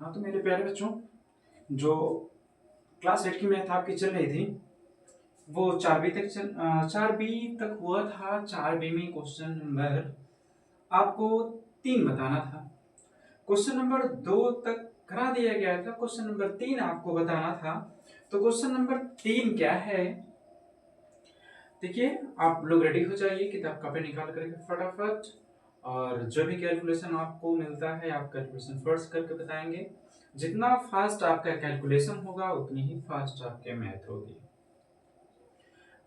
हाँ तो मेरे प्यारे बच्चों, जो क्लास 8 की मैथ आपकी चल रही थी वो 4 बी तक हुआ था। 4 बी में क्वेश्चन नंबर आपको 3 बताना था। क्वेश्चन नंबर 2 तक करा दिया गया था, क्वेश्चन नंबर 3 आपको बताना था। तो क्वेश्चन नंबर 3 क्या है, देखिए आप लोग रेडी हो जाइए, किताब कॉपी निकाल करके फटाफट। और जो भी कैलकुलेशन आपको मिलता है आप कैलकुलेशन फर्स्ट करके बताएंगे। जितना फास्ट आपका कैलकुलेशन होगा उतनी ही फास्ट आपके मैथ होगी।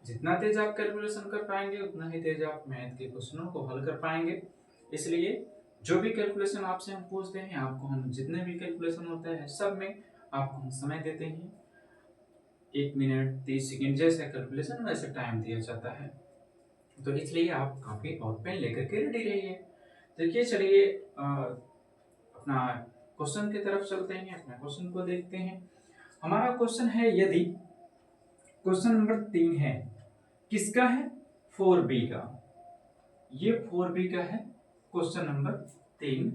जितना तेज आप कैलकुलेशन कर पाएंगे उतना ही तेज आप मैथ के क्वेश्चनों को हल कर पाएंगे। इसलिए जो भी कैलकुलेशन आपसे हम पूछते हैं, आपको हम जितने भी कैलकुलेशन होते हैं सब में आपको हम समय देते हैं। 1 मिनट 30 सेकेंड जैसे कैलकुलेशन वैसे टाइम दिया जाता है। तो इसलिए आप कॉपी और पेन लेकर के रेडी रहिए। देखिए चलिए अपना क्वेश्चन की तरफ चलते हैं, अपना क्वेश्चन को देखते हैं। हमारा क्वेश्चन है, यदि क्वेश्चन नंबर 3 है, किसका है? 4b का। ये 4b का है क्वेश्चन नंबर 3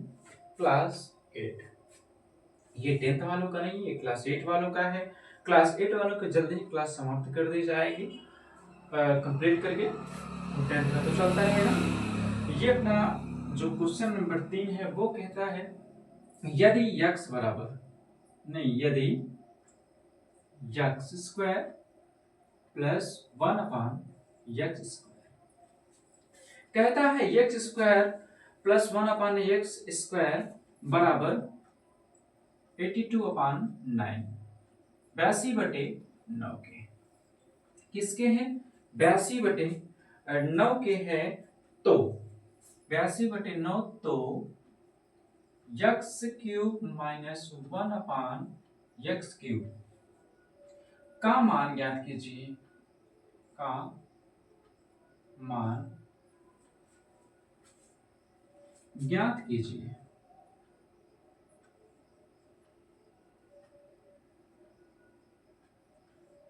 क्लास 8। ये 10th वालों का नहीं, ये क्लास 8 वालों का है। क्लास 8 वालों को जल्दी ही क्लास समाप्त कर दी जाएगी कंप्लीट करके। 10th का तो चलता रहेगा। ये अपना जो क्वेश्चन नंबर 3 है वो कहता है, यदि x बराबर नहीं, यदि x स्क्वायर प्लस 1 अपान x स्क्वायर, कहता है x स्क्वायर प्लस 1 अपान x स्क्वायर बराबर 82 अपान 9, 82/9 के। किसके हैं? 82/9 के है। तो 82/9 तो x क्यूब माइनस 1 अपान x क्यूब का मान ज्ञात कीजिए। का मान ज्ञात कीजिए।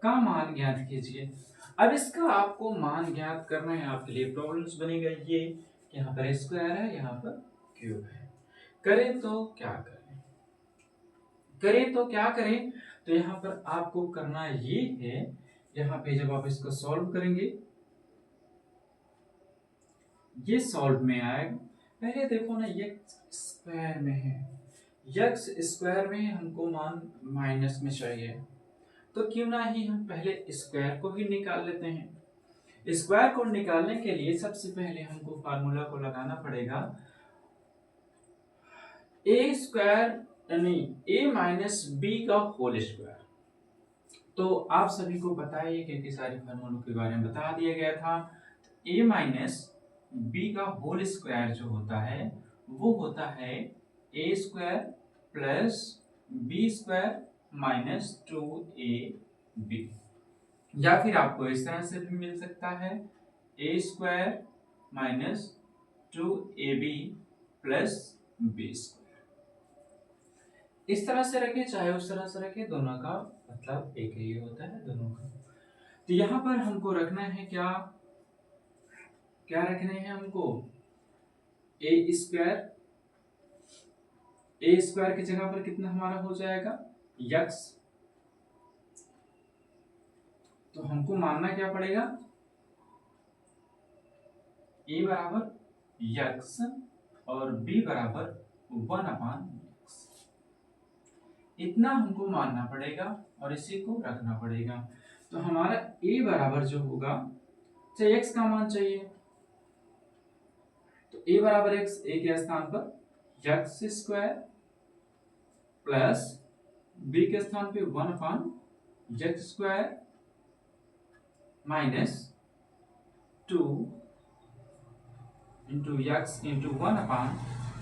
का मान ज्ञात कीजिए। अब इसका आपको मान ज्ञात करना है, आपके लिए प्रॉब्लम्स बनेगा ये कि यहाँ पर स्क्वायर है, यहाँ पर क्यूब है। करें तो क्या करें? करें तो क्या करें? तो यहाँ पर आपको करना ये है, यहाँ पे जब आप इसको सॉल्व करेंगे ये सॉल्व में आएगा। पहले देखो ना, x स्क्वायर में है, x स्क्वायर में हमको मान माइनस में चाहिए, तो क्यों ना ही हम पहले स्क्वायर को ही निकाल लेते हैं। स्क्वायर को निकालने के लिए सबसे पहले हमको फार्मूला को लगाना पड़ेगा, ए स्क्वायर यानी ए माइनस बी का होल स्क्वायर। तो आप सभी को पता है क्योंकि सारे फार्मूलों के बारे में बता दिया गया था। ए माइनस बी का होल स्क्वायर जो होता है वो होता है A square plus B square minus 2ab, या फिर आपको इस तरह से भी मिल सकता है A square minus 2ab plus B square. इस तरह से रखें चाहे उस तरह से रखें, दोनों का मतलब एक ही होता है दोनों का। तो यहाँ पर हमको रखना है क्या, क्या रखने हैं हमको? ए स्क्वायर, ए स्क्वायर की जगह पर कितना हमारा हो जाएगा? यक्स। तो हमको मानना क्या पड़ेगा? ए बराबर यक्स और बी बराबर 1 अपान यक्स, इतना हमको मानना पड़ेगा और इसी को रखना पड़ेगा। तो हमारा ए बराबर जो होगा, चाहे एक्स का मान चाहिए, तो ए बराबर एक्स, ए के स्थान पर यक्स स्क्वायर प्लस बी के स्थान पे 1 upon x square minus 2 into x into 1 upon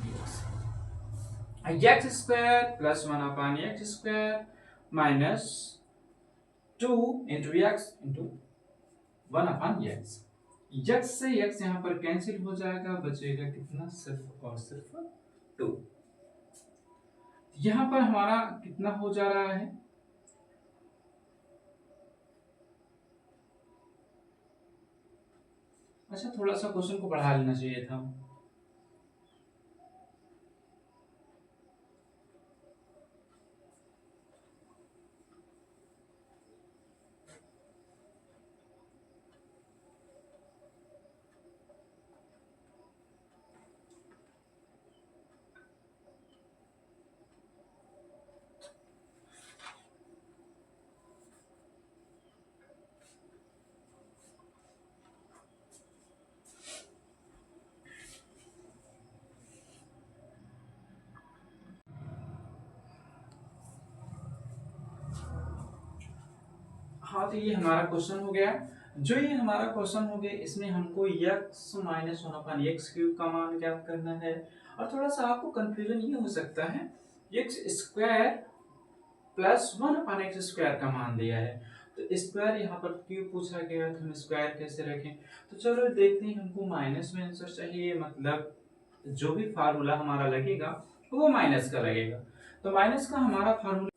x. X square plus 1 upon x square minus 2 into x into 1 upon x. X से यक्स यहाँ पर कैंसिल हो जाएगा, बचेगा कितना? सिर्फ और सिर्फ 2। यहाँ पर हमारा कितना हो जा रहा है? अच्छा थोड़ा सा क्वेश्चन को बढ़ा लेना चाहिए था। हाँ, तो ये हमारा क्वेश्चन हो गया। जो ये हमारा क्वेश्चन हो गया, इसमें हमको x माइनस वन अपन एक्स क्यूब का मान ज्ञात करना है। और थोड़ा सा आपको कंफ्यूजन ये हो सकता है, एक्स स्क्वायर प्लस वन अपन एक्स स्क्वायर का मान दिया है, तो स्क्वायर यहाँ पर क्यूब पूछा गया है, तो हम स्क्वायर कैसे रखें। तो चलो देखते हैं, हमको माइनस में आंसर चाहिए, मतलब जो भी फार्मूला हमारा लगेगा वो माइनस का लगेगा। तो माइनस का हमारा फार्मूला,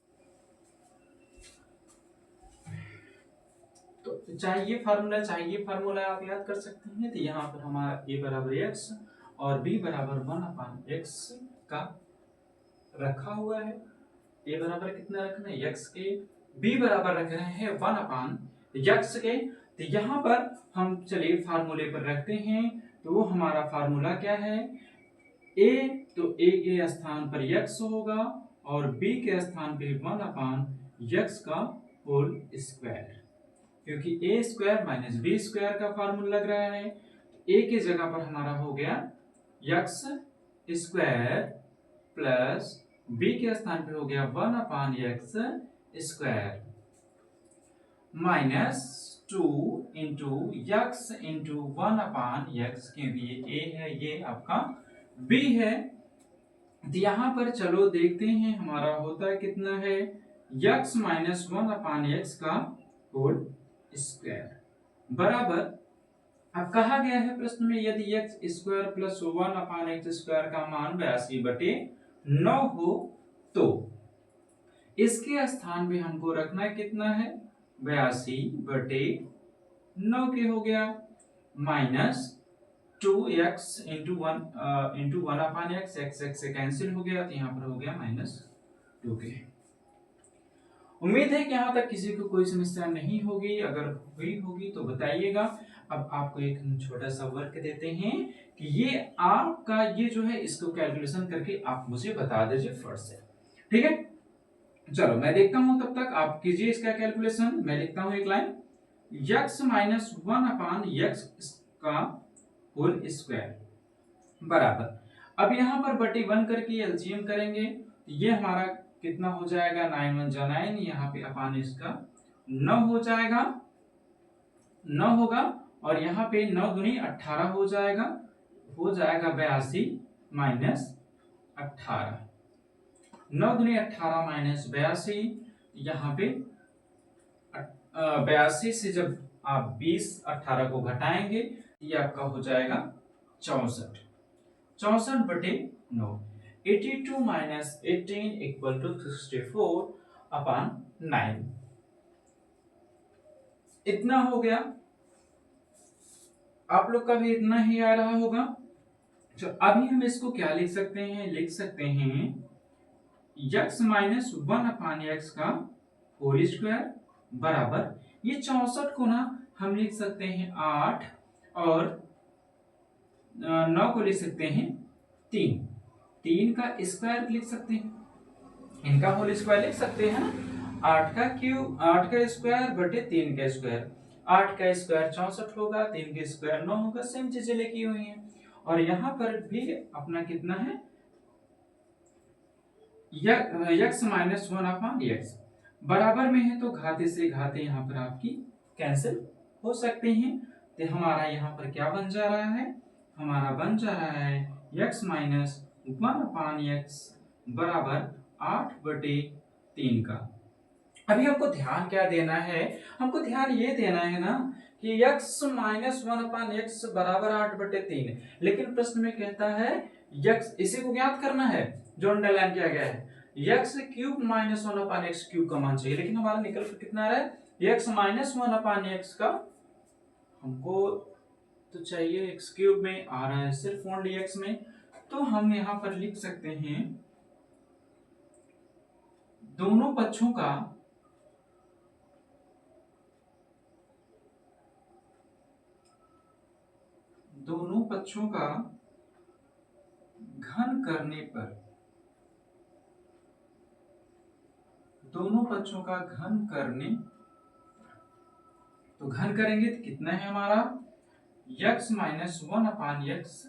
तो चाहिए फार्मूला आप याद कर सकते हैं। तो यहाँ पर हमारा a बराबर x और b बराबर वन अपान एक्स का रखा हुआ है। a बराबर कितना रखना है, x के, b बराबर रख रहे हैं वन अपान x के। तो यहाँ पर हम चलिए फार्मूले पर रखते हैं, तो वो हमारा फार्मूला क्या है, a, तो a के स्थान पर x होगा और b के स्थान पे वन अपान x का होल स्क्वायर, क्योंकि a square minus B square का फार्मूला लग रहा है। a की जगह पर हमारा हो गया x स्क्वायर प्लस b के स्थान पे हो गया one upon x square minus 2 into x into one upon x, क्योंकि ये a है, ये आपका b है। तो यहाँ पर चलो देखते हैं हमारा होता है कितना है, x minus one upon x का होल स्क्वायर बराबर, अब कहा गया है प्रश्न में यदि x square plus one upon x square का मान 82/9 हो, तो इसके स्थान पे हमको रखना कितना है, 82/9 के हो गया minus 2x into one upon x, x से कैंसिल हो गया, तो यहाँ पर हो गया -2 के। उम्मीद है कि यहाँ तक किसी को कोई समस्या नहीं होगी, अगर हुई होगी तो बताइएगा। अब आपको एक छोटा सा वर्क देते हैं कि ये आपका ये जो है इसको कैलकुलेशन करके आप मुझे बता दीजिए फर्स्ट से, ठीक है। चलो मैं देखता हूं, तब तक आप कीजिए इसका कैलकुलेशन। मैं लिखता हूं एक line, x minus one upon x का होल स्क्वायर बराबर, अब यहाँ पर बटे वन करके एलसीएम करेंगे, ये हमारा कितना हो जाएगा, 9 1 जा 9, यहाँ पे अपान इसका 9 हो जाएगा, 9 होगा, और यहाँ पे 9 दूनी 18 हो जाएगा 82 माइनस 18, 9 दूनी 18 माइनस 82, यहाँ पे 82 से जब आप 20 18 को घटाएंगे, ये आपका हो जाएगा 64, 64/9, 82 माइनस 18 इक्वल टू 64 अपान 9, इतना हो गया। आप लोग का भी इतना ही आ रहा होगा। तो अभी हम इसको क्या लिख सकते हैं, लिख सकते हैं x minus one upon x का होल स्क्वायर बराबर, ये 64 को ना हम लिख सकते हैं 8 और 9 को लिख सकते हैं 3, 3 का स्क्वायर लिख सकते हैं, इनका होल स्क्वायर लिख सकते हैं ना, 8 का क्यूब, 8 का स्क्वायर बटे 3 का स्क्वायर, 8 का स्क्वायर 64 होगा, 3 का स्क्वायर 9 होगा, सेम चीजें लिखी हुई हैं। और यहाँ पर भी अपना कितना है, x minus one upon x बराबर में है, तो घाते से घाते यहाँ पर आपकी कैंसिल हो सकते हैं। तो हमारा यहाँ पर क्या बन जा रहा है, हमारा बन जा रहा है x minus one upon x बराबर 8/3 का। अभी हमको ध्यान क्या देना है, हमको ध्यान ये देना है ना कि x minus one upon x बराबर 8/3, लेकिन प्रश्न में कहता है x, इसी को ज्ञात करना है जो अंडरलाइन किया गया है, x cube minus one upon x cube का मान चाहिए, लेकिन हमारा निकल कर कितना आ रहा है, x minus one upon x का हमको तो चाहिए एक्स क्यूब में आ रहा है सिर्फ ओनली एक्स में, तो हम यहाँ पर लिख सकते हैं दोनों पक्षों का घन करने पर, दोनों पक्षों का घन करने, तो घन करेंगे तो कितना है हमारा, x minus one upon x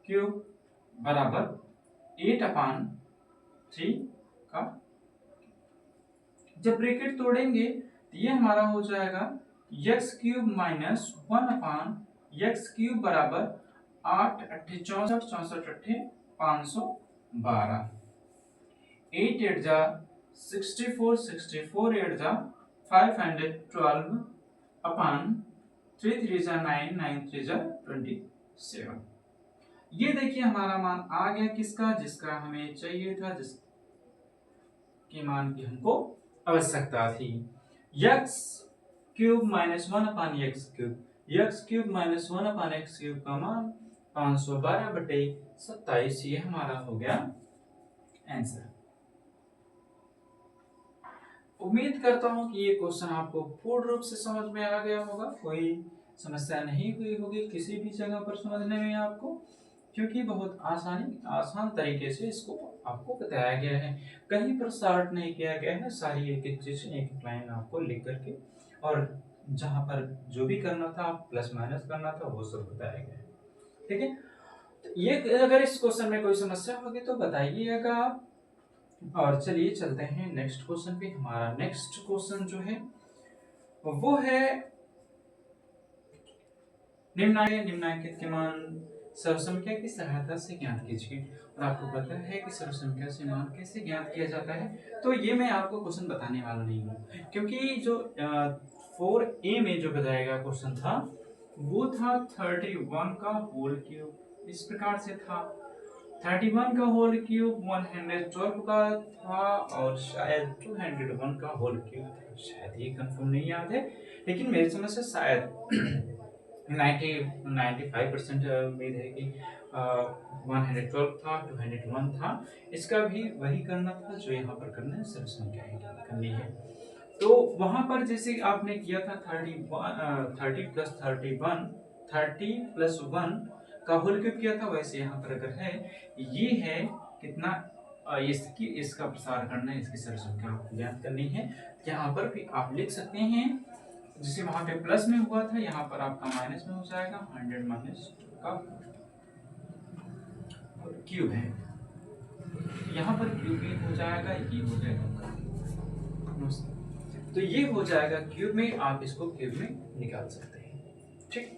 cube बराबर 8/3 का। जब ब्रैकेट तोड़ेंगे तो ये हमारा हो जाएगा एक्स क्यूब माइनस 1/x³ बराबर 8 अट्ठे 64 64 अट्ठे 512। 8 8 जा 64 64 8 जा 512 अपॉन 3 3 जा 9 9 3 जा 27। ये देखिए हमारा मान आ गया किसका, जिसका हमें चाहिए था, जिसके मान की हमको आवश्यकता थी। x cube minus 1/x³, x cube minus 1/x³ का मान 512/27। ये हमारा हो गया आंसर। उम्मीद करता हूं कि ये क्वेश्चन आपको पूर्ण रूप से समझ में आ गया होगा, कोई समस्या नहीं हुई होगी किसी भी जगह पर समझने में आपको, क्योंकि बहुत आसान तरीके से इसको आपको बताया गया है। कहीं पर शॉर्ट नहीं किया गया है, सारी एक एक चीज एक एक लाइन आपको लिख करके, और जहां पर जो भी करना था प्लस माइनस करना था वो सब बताया गया है। ठीक है, तो ये अगर इस क्वेश्चन में कोई समस्या होगी तो बताइएगा आप। और चलिए चलते हैं नेक्स्ट क्वेश्चन पे। हमारा नेक्स्ट क्वेश्चन जो है वो है निम्नलिखित के मान सर्वसंख्या की सहायता से ज्ञात कीजिए। और आपको पता है कि सर्वसंख्या से मान कैसे ज्ञात किया जाता है, तो ये मैं आपको क्वेश्चन बताने वाला नहीं हूँ, क्योंकि जो 4A में जो बताया क्वेश्चन था वो था 31 का होल क्यूब। इस प्रकार से था 31 का होल क्यूब 112 का था, और शायद 201 का होल क्यूब था। शायद ये कंफर्म नहीं याद है, लेकिन मेरी समझ से शायद 95% उम्मीद है कि 112 था, 201 था। इसका भी वही करना था जो यहाँ पर करना है, सर्वसंख्याएं करनी है। तो वहां पर जैसे आपने किया था 30 प्लस 1 का होल क्यूब किया था, वैसे यहाँ पर अगर है ये है कितना, इसका प्रसार करना है, इसकी सर्वसंख्या आपको ज्ञात करनी है। यहाँ पर भी आप लिख सकते हैं, जिसे वहां पे प्लस में हुआ था यहाँ पर आपका माइनस में हो जाएगा। 100 माइनस का क्यूब है, यहाँ पर क्यूब में हो जाएगा, ये हो जाएगा, तो ये हो जाएगा क्यूब में, आप इसको क्यूब में निकाल सकते हैं। ठीक,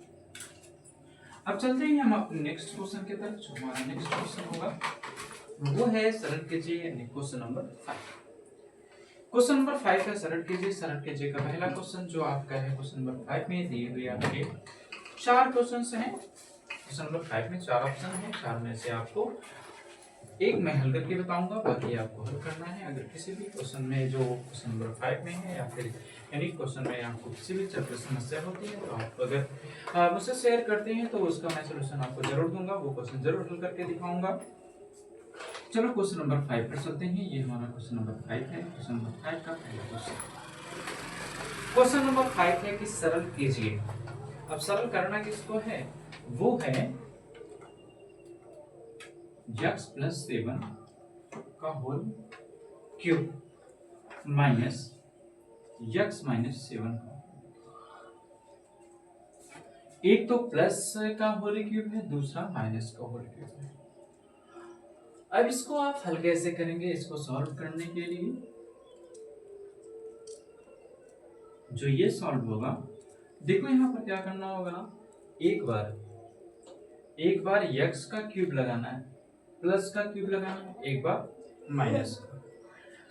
अब चलते हैं हम अपने नेक्स्ट क्वेश्चन की तरफ। जो हमारा नेक्स्ट क्वेश्चन होगा वो है सरल कीजिए क्वेश्चन नंबर 5। क्वेश्चन नंबर 5 है सरल कीजिए का पहला क्वेश्चन जो आपका है क्वेश्चन नंबर 5 में दिए हुए आपके 4 क्वेश्चंस हैं। क्वेश्चन नंबर 5 में 4 ऑप्शन है, 4 में से आपको एक मैं हल करके बताऊंगा, बाकी आपको हल करना है। अगर किसी भी क्वेश्चन में जो क्वेश्चन नंबर 5 में है या फिर एनी क्वेश्चन में आपको किसी भी तरह की समस्या होती है तो आप अगर मुझसे शेयर करते हैं तो उसका मैं सलूशन आपको जरूर दूंगा, वो क्वेश्चन जरूर हल करके दिखाऊंगा। चलो क्वेश्चन नंबर 5 पर चलते हैं। ये हमारा क्वेश्चन नंबर 5 है। क्वेश्चन नंबर 5 का पहला क्वेश्चन नंबर 5 है कि सरल कीजिए। अब सरल करना किसको है, वो है x प्लस 7 का whole cube minus x minus 7 का। एक तो प्लस का होल क्यूब है, दूसरा माइनस का होल क्यूब है। अब इसको आप हल कैसे करेंगे, इसको सॉल्व करने के लिए जो ये सॉल्व होगा, देखो यहाँ पर क्या करना होगा ना, एक बार x का क्यूब लगाना है, प्लस का क्यूब लगाना है, एक बार माइनस का।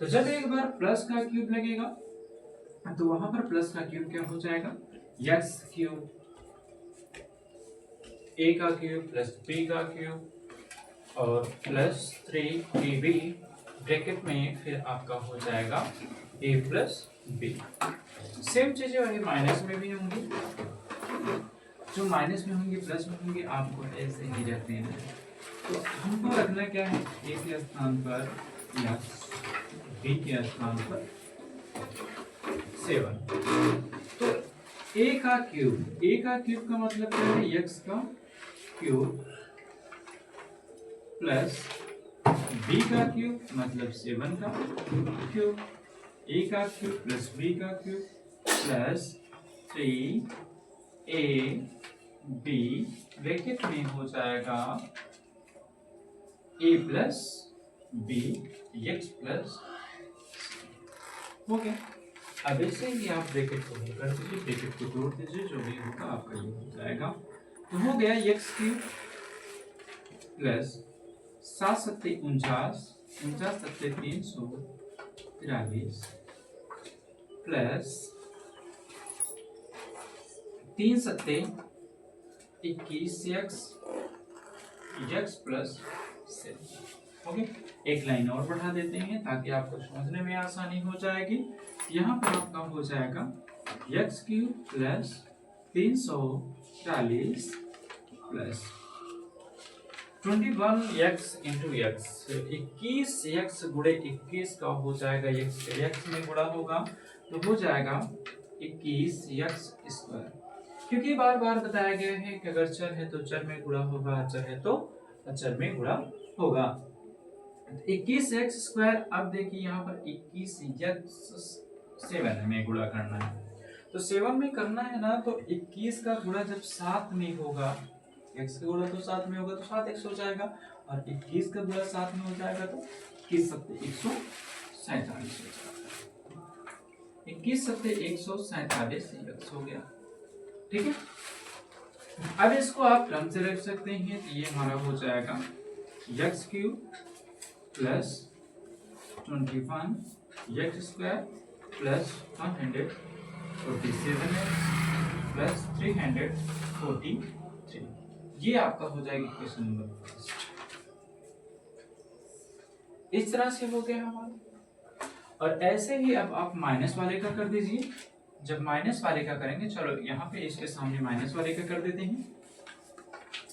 तो जब एक बार प्लस का क्यूब लगेगा तो वहां पर प्लस का क्यूब क्या हो जाएगा, x क्यूब, a का क्यूब प्लस b का क्यूब और प्लस 3ab ब्रैकेट में फिर आपका हो जाएगा a प्लस b। सेम चीजें वही माइनस में भी होंगी, जो माइनस में होंगी प्लस में होंगी, आपको ऐसे ही रखते हैं। तो हमको रखना क्या है, a के स्थान पर या b के स्थान पर 7। तो a का क्यूब का मतलब क्या है, x का क्यूब प्लस b का क्यूब मतलब 7 का क्यूब, a का क्यूब प्लस b का क्यूब प्लस 3ab ब्रैकेट में हो जाएगा a plus B X plus हो गया। अब ऐसे ही आप ब्रैकेट को हल कर दीजिए, ब्रैकेट को तोड़ दीजिए, जो भी होगा आपका ये हो जाएगा। तो हो गया एक्स क्यूब प्लस 7 सत्ते 49, 49 सत्ते 343 प्लस 3 सत्ते 21 एक्स प्लस 7। ओके, एक लाइन और बढ़ा देते हैं ताकि आपको समझने में आसानी हो जाएगी। यहाँ पर आपका हो जाएगा x cube plus 340 plus 21x into x, 21x गुणे 21 का हो जाएगा, x में गुणा होगा तो हो जाएगा 21x स्क्वायर। क्योंकि बार बार बताया गया है कि अगर चर है तो चर में गुणा होगा, अचर है तो अचर में गुणा होगा। 21x स्क्वायर, अब देखिए यहाँ पर 21x 7 में गुणा करना है, तो 7 में करना है ना, तो 21 का गुणा जब 7 में होगा, x का गुणा तो 7 में होगा तो 7x हो जाएगा, और 21 का गुणा 7 में हो जाएगा तो 21 सत्ते 147 हो जाएगा। 21 सत्ते 147 x हो गया। ठीक है, अब इसको आप क्रम से रख सकते हैं, तो ये हमारा हो जाएगा x cube plus 21 x square plus 147 plus 343। ये आपका हो जाएगा क्वेश्चन नंबर फर्स्ट। इस तरह से हो गया हमारा। और ऐसे ही अब आप माइनस वाले का कर दीजिए। जब माइनस वाले का करेंगे, चलो यहाँ पे इसके सामने माइनस वाले का कर देते हैं,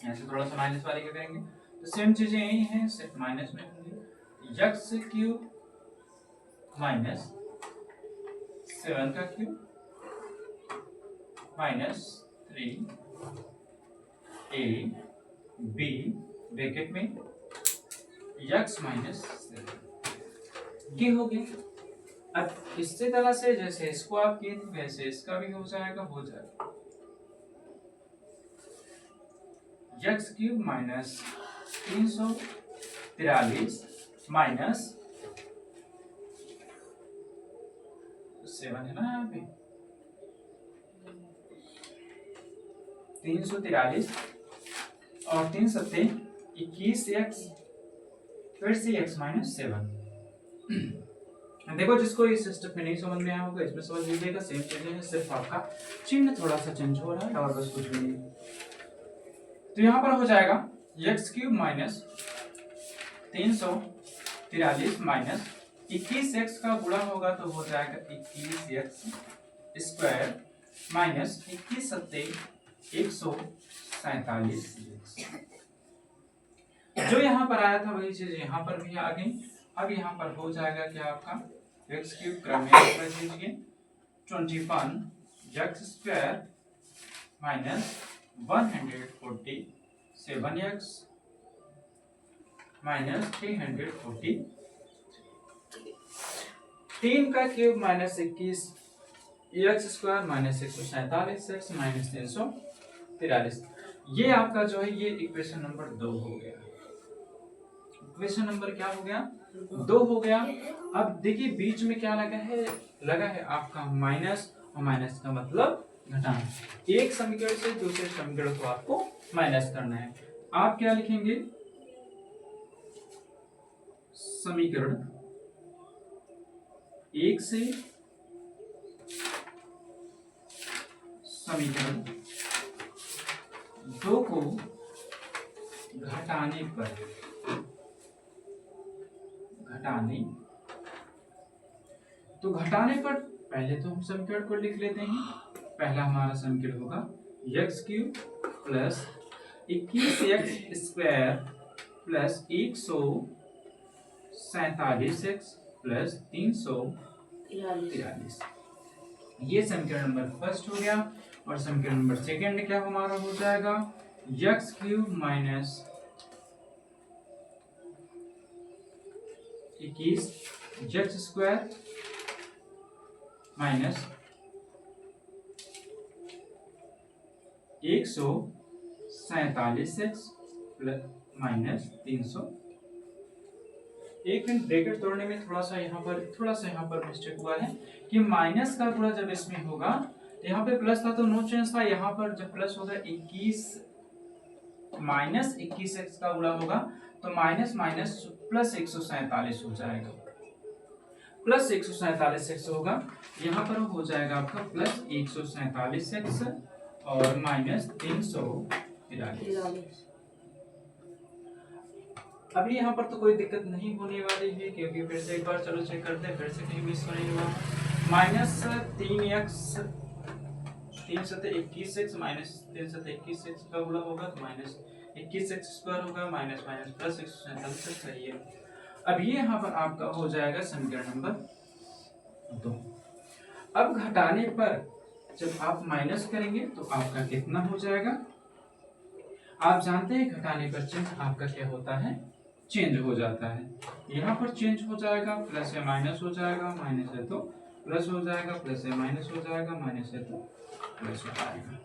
ऐसे थोड़ा सा माइनस वाले का करेंगे तो सेम चीजें यही हैं, सिर्फ माइनस में होंगे। एक्स क्यूब माइनस 7 का cube minus 3 A B bracket में एक्स माइनस 7 ये हो गया। अब इसी तरह से जैसे इसको आप किए थे वैसे इसका भी हो जाएगा एक्स क्यूब माइनस 343 माइनस 7 है ना, यहाँ पे 343 और 3 सत्ते 21x फिर से x माइनस 7। देखो, जिसको इस स्टेप में नहीं समझ में आया होगा इसमें समझ लीजिएगा, सेम चीजें हैं, सिर्फ आपका चिन्ह थोड़ा सा चेंज हो रहा है और बस कुछ भी नहीं। तो यहाँ पर हो जाएगा x cube minus 343 minus 21x का गुणा होगा तो हो जाएगा 21x स्क्वायर माइनस 21 सत्ते 147। जो यहाँ पर आया था वही चीज यहाँ पर भी आ गई। अब यहाँ पर हो जाएगा क्या आपका एक्स क्यूब क्रम में रख दीजिए 21 x square minus 147x minus 340। 3 का cube minus 21 x square minus 147x minus 343। ये आपका जो है ये इक्वेशन नंबर 2 हो गया। इक्वेशन नंबर क्या हो गया? 2 हो गया। अब देखिए बीच में क्या लगा है आपका माइनस, और माइनस का मतलब घटाना। एक समीकरण से दूसरे समीकरण को आपको माइनस करना है। आप क्या लिखेंगे? समीकरण 1 से समीकरण 2 को घटाने तो घटाने पर पहले तो हम समीकरण को लिख लेते हैं। पहला हमारा समीकरण होगा x cube plus 21x square plus 147x plus 343। ये समीकरण नंबर फर्स्ट हो गया। और समीकरण नंबर सेकेंड क्या हमारा हो जाएगा? X cube minus 21 square minus 147x plus minus 343। एक मिनट, ब्रैकेट तोड़ने में थोड़ा सा यहाँ पर मिस्टेक हुआ है कि माइनस का गुणा जब इसमें होगा, यहाँ पे प्लस था तो नो चेंज था, यहाँ पर जब प्लस होगा 21 माइनस 21x का गुणा होगा तो माइनस माइनस प्लस 147 हो जाएगा, प्लस 147x होगा, यहाँ पर हो जाएगा आपका प्लस 147x और माइनस 343। अभी यहाँ पर तो कोई दिक्कत नहीं होने वाली है, क्योंकि फिर से एक बार चलो चेक करते हैं, फिर से कहीं मिस तो नहीं हुआ। माइनस 3x 3 सते 21x माइनस 3 सते 21x का गुणा होगा तो माइनस 21x स्क्वायर होगा, माइनस माइनस प्लस 147 सही है। अब ये यहाँ पर आपका हो जाएगा समीकरण नंबर 2। अब घटाने पर जब आप माइनस करेंगे तो आपका कितना हो जाएगा, आप जानते हैं घटाने पर चिन्ह आपका क्या होता है, चेंज हो जाता है। यहाँ पर चेंज हो जाएगा, प्लस या माइनस हो जाएगा, माइनस है तो प्लस हो जाएगा, प्लस या माइनस हो जाएगा, माइनस है तो प्लस हो जाएगा।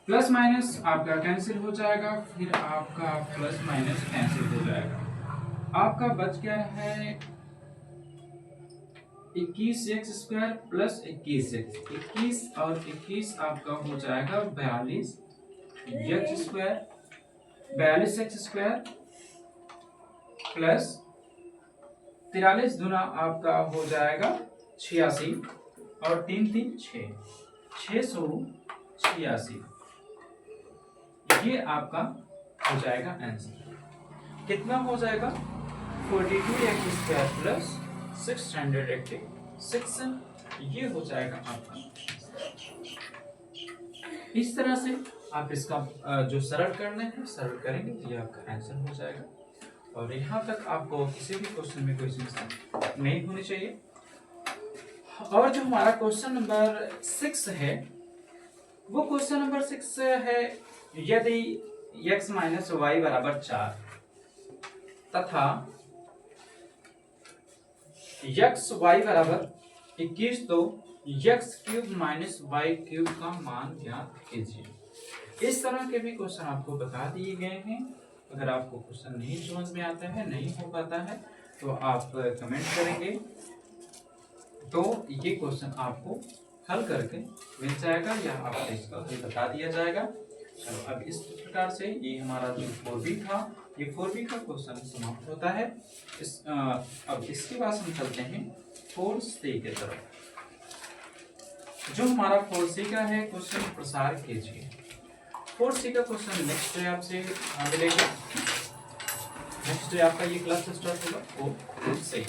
प्लस माइनस आपका कैंसिल हो जाएगा, फिर आपका प्लस माइनस कैंसिल हो जाएगा, आपका बच गया है 21x स्क्वायर प्लस 21x, 21 और 21 आपका हो जाएगा 42x square, 42x square plus 43 दुना आपका हो जाएगा 86 और 3 3 6, 686। ये आपका हो जाएगा आंसर। कितना हो जाएगा 42x स्क्वायर प्लस 686, ये हो जाएगा आपका। इस तरह से आप इसका जो सरल करना है सरल करेंगे तो ये आपका आंसर हो जाएगा। और यहाँ तक आपको किसी भी क्वेश्चन में कोई समस्या नहीं होनी चाहिए। और जो हमारा क्वेश्चन नंबर 6 है, वो क्वेश्चन नंबर 6 है, यदि x माइनस वाई बराबर 4 तथा x y बराबर 21 तो x cube minus Y cube का मान ज्ञात कीजिए। इस तरह के भी क्वेश्चन आपको बता दिए गए हैं। अगर आपको क्वेश्चन नहीं समझ में आता है, नहीं हो पाता है, तो आप कमेंट करेंगे तो ये क्वेश्चन आपको हल करके मिल जाएगा या आपको इसका हल बता दिया जाएगा। चलो अब इस प्रकार से ये हमारा जो 4B था, ये 4B का क्वेश्चन समाप्त होता है। अब इसके बाद हम चलते हैं 4C के तरफ। जो हमारा 4C का है क्वेश्चन, प्रसार कीजिए। 4C का क्वेश्चन नेक्स्ट डे आपसे मिलेगा। नेक्स्ट डे आपका ये क्लास स्टार्ट होगा 4C।